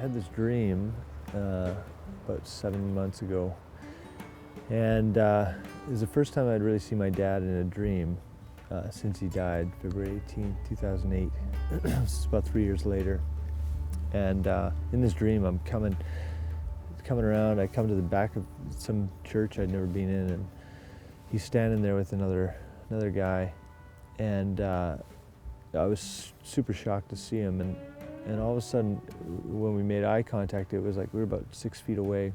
had this dream about 7 months ago, and it was the first time I'd really seen my dad in a dream since he died, February 18, 2008. It's about 3 years later. And in this dream, I'm coming around. I come to the back of some church I'd never been in, and he's standing there with another guy, and I was super shocked to see him. And all of a sudden, when we made eye contact, it was like we were about 6 feet away,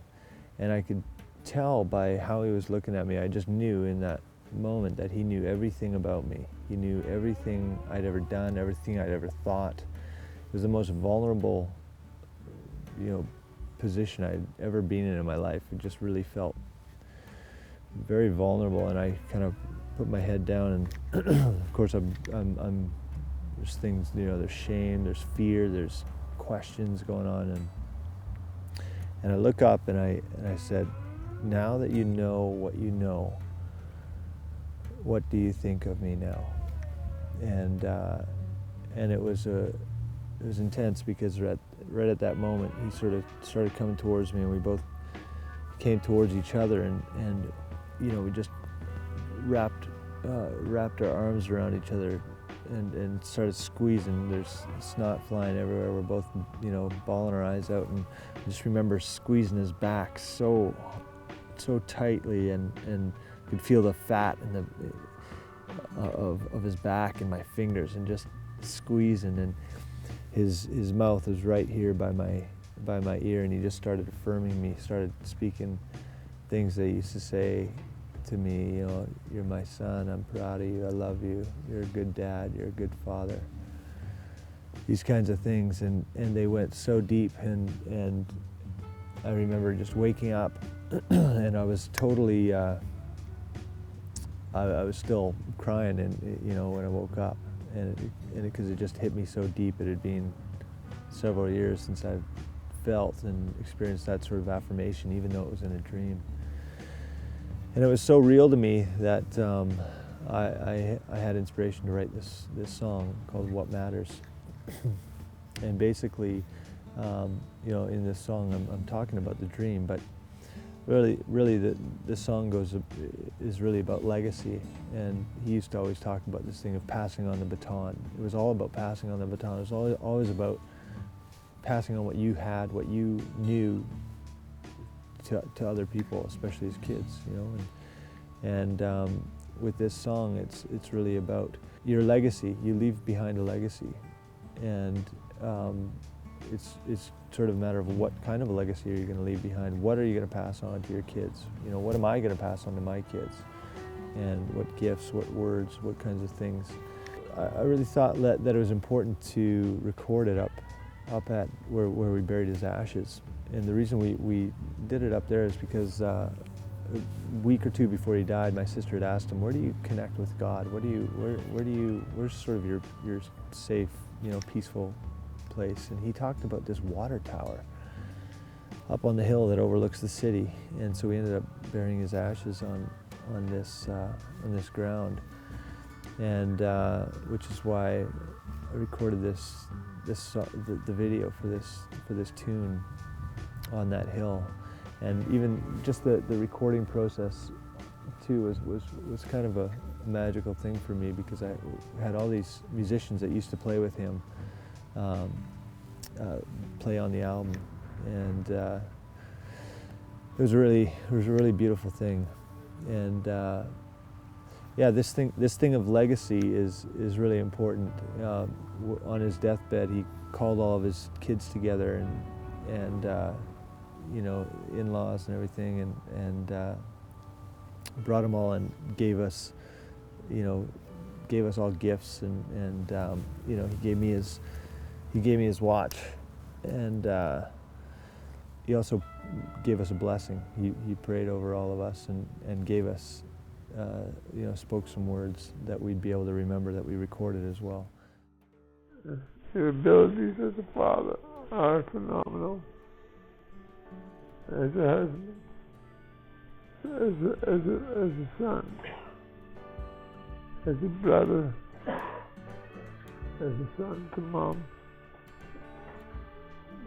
and I could tell by how he was looking at me. I just knew in that moment that he knew everything about me. He knew everything I'd ever done, everything I'd ever thought. It was the most vulnerable, position I'd ever been in my life. It just really felt very vulnerable, and I kind of put my head down, and of course I'm there's things, there's shame, there's fear, there's questions going on, and I look up and I said, now that you know what you know, what do you think of me now? And it was intense, because right at that moment he sort of started coming towards me, and we both came towards each other, and we just wrapped our arms around each other and started squeezing. There's snot flying everywhere. We're both bawling our eyes out, and I just remember squeezing his back so tightly, and could feel the fat and of his back in my fingers, and just squeezing, and his mouth was right here by my ear, and he just started affirming me, started speaking things they used to say to me, you're my son, I'm proud of you, I love you, you're a good dad, you're a good father. These kinds of things, and they went so deep, and I remember just waking up and I was totally, I was still crying, and when I woke up, and because it just hit me so deep. It had been several years since I've felt and experienced that sort of affirmation, even though it was in a dream. And it was so real to me that I had inspiration to write this song called "What Matters." And basically, in this song, I'm talking about the dream, but really, the song is really about legacy. And he used to always talk about this thing of passing on the baton. It was all about passing on the baton. It was always about passing on what you had, what you knew, to other people, especially as kids, And with this song, it's really about your legacy. You leave behind a legacy, and it's sort of a matter of what kind of a legacy are you going to leave behind. What are you going to pass on to your kids? What am I going to pass on to my kids? And what gifts, what words, what kinds of things. I really thought that it was important to record it up at where we buried his ashes. And the reason we did it up there is because a week or two before he died, my sister had asked him, where do you connect with God? Where's sort of your safe, peaceful place? And he talked about this water tower up on the hill that overlooks the city. And so we ended up burying his ashes on this ground, and which is why I recorded the video for this tune on that hill. And even just the recording process too was kind of a magical thing for me, because I had all these musicians that used to play with him play on the album, and it was a really beautiful thing. And this thing of legacy is really important. On his deathbed, he called all of his kids together, and in-laws and everything, and brought them all and gave us all gifts, and he gave me his watch, and he also gave us a blessing. He prayed over all of us and gave us, spoke some words that we'd be able to remember, that we recorded as well. Your abilities as a father are phenomenal. As a husband, as a son, as a brother, as a son to mom.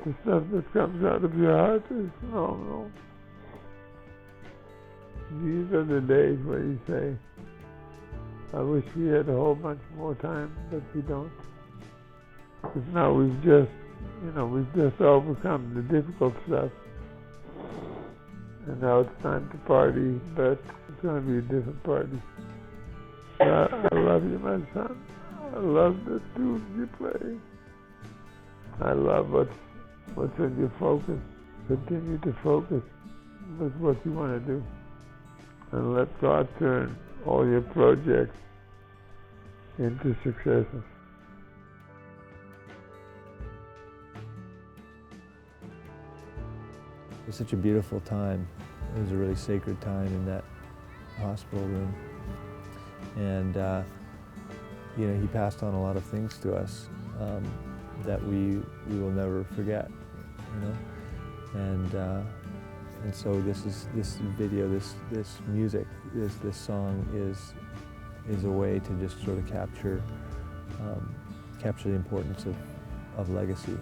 the stuff that comes out of your heart is phenomenal. These are the days where you say, I wish we had a whole bunch more time, but we don't. Because now we've just overcome the difficult stuff. And now it's time to party, but it's going to be a different party. I love you, my son. I love the tunes you play. I love what's in your focus. Continue to focus with what you want to do. And let God turn all your projects into successes. It was such a beautiful time. It was a really sacred time in that hospital room. And he passed on a lot of things to us that we will never forget, And so this video, this music, this song is a way to just sort of capture the importance of legacy.